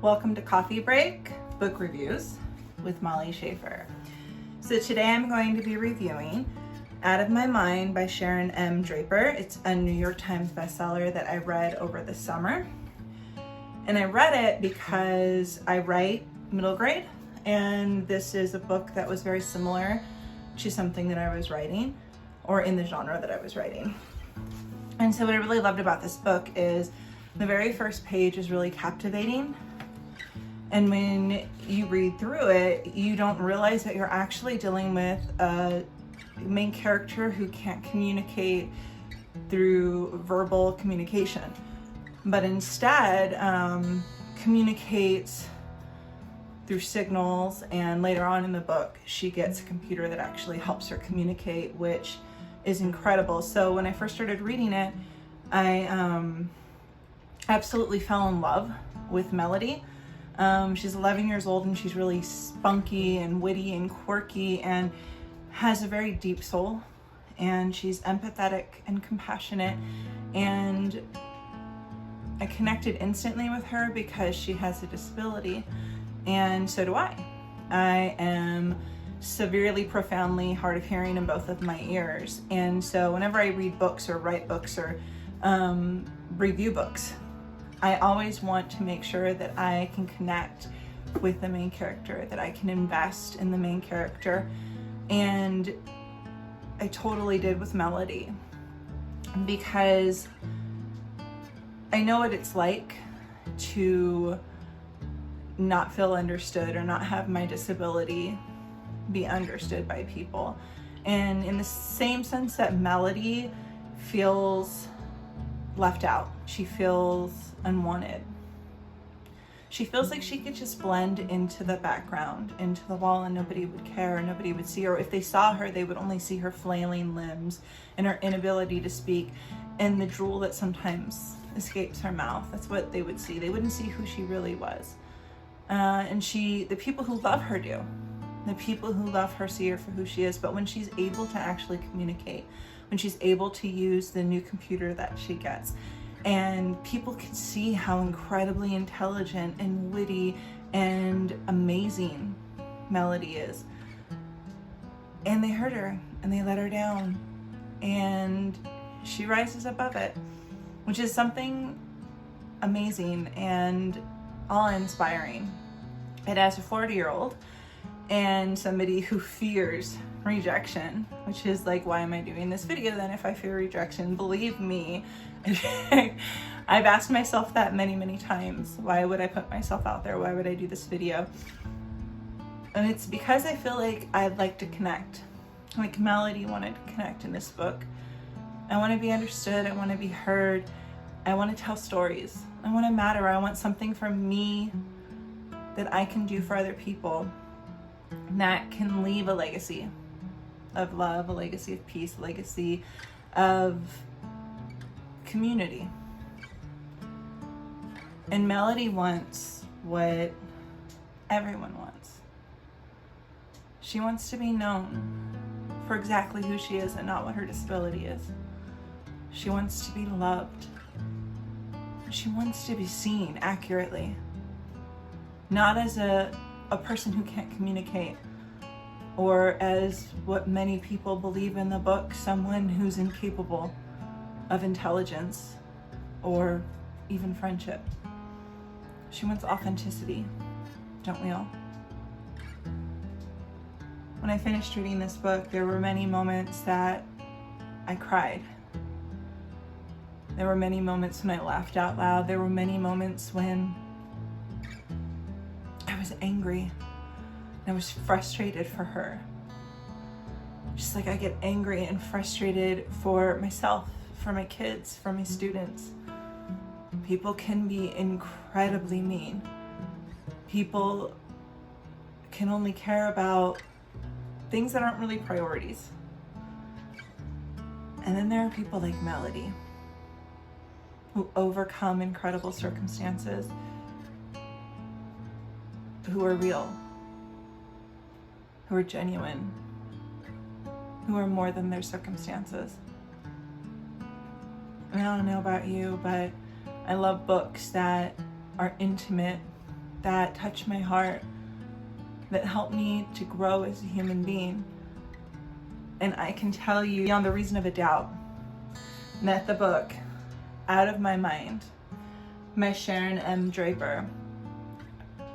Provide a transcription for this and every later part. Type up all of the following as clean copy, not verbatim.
Welcome to Coffee Break Book Reviews with Molly Schaefer. So today I'm going to be reviewing Out of My Mind by Sharon M. Draper. It's a New York Times bestseller that I read over the summer. And I read it because I write middle grade, and this is a book that was very similar to something that I was writing, or in the genre that I was writing. And so what I really loved about this book is the very first page is really captivating. And when you read through it, you don't realize that you're actually dealing with a main character who can't communicate through verbal communication, but instead communicates through signals. And later on in the book, she gets a computer that actually helps her communicate, which is incredible. So when I first started reading it, I absolutely fell in love with Melody. She's 11 years old, and she's really spunky and witty and quirky and has a very deep soul, and she's empathetic and compassionate, and I connected instantly with her because she has a disability, and so do I. I am severely, profoundly hard of hearing in both of my ears, and so whenever I read books or write books or review books, I always want to make sure that I can connect with the main character, that I can invest in the main character. And I totally did with Melody, because I know what it's like to not feel understood or not have my disability be understood by people. And in the same sense that Melody feels left out, she feels unwanted. She feels like she could just blend into the background, into the wall, and nobody would care, and nobody would see her. If they saw her, they would only see her flailing limbs and her inability to speak and the drool that sometimes escapes her mouth. That's what they would see. They wouldn't see who she really was. And the people who love her do. The people who love her see her for who she is. But when she's able to actually communicate, when she's able to use the new computer that she gets, and people can see how incredibly intelligent and witty and amazing Melody is, and they hurt her and they let her down, and she rises above it, which is something amazing and awe-inspiring. And as a 40-year-old and somebody who fears rejection, which is like, why am I doing this video then if I fear rejection? Believe me, I've asked myself that many, many times. Why would I put myself out there? Why would I do this video? And it's because I feel like I'd like to connect. Like Melody wanted to connect in this book. I want to be understood. I want to be heard. I want to tell stories. I want to matter. I want something from me that I can do for other people that can leave a legacy of love, a legacy of peace, a legacy of community. And Melody wants what everyone wants. She wants to be known for exactly who she is and not what her disability is. She wants to be loved. She wants to be seen accurately, not as a person who can't communicate, or as what many people believe in the book, someone who's incapable of intelligence or even friendship. She wants authenticity, don't we all? When I finished reading this book, there were many moments that I cried. There were many moments when I laughed out loud. There were many moments when I was angry and I was frustrated for her. Just like I get angry and frustrated for myself, for my kids, for my students. People can be incredibly mean. People can only care about things that aren't really priorities. And then there are people like Melody who overcome incredible circumstances, who are real, who are genuine, who are more than their circumstances. And I don't know about you, but I love books that are intimate, that touch my heart, that help me to grow as a human being. And I can tell you beyond the reason of a doubt that the book, Out of My Mind, by Sharon M. Draper,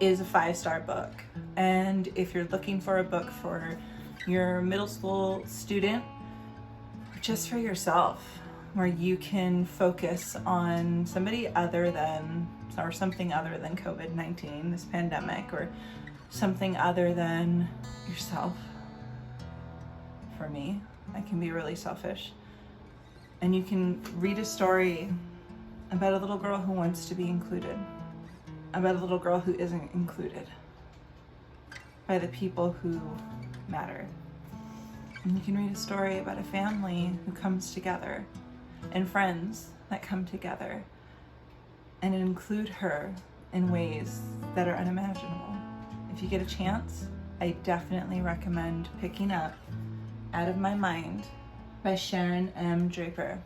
is a 5-star book. And if you're looking for a book for your middle school student, or just for yourself, where you can focus on somebody other than, or something other than COVID-19, this pandemic, or something other than yourself. For me, I can be really selfish. And you can read a story about a little girl who wants to be included, about a little girl who isn't included by the people who matter. And you can read a story about a family who comes together and friends that come together and include her in ways that are unimaginable. If you get a chance, I definitely recommend picking up Out of My Mind by Sharon M. Draper.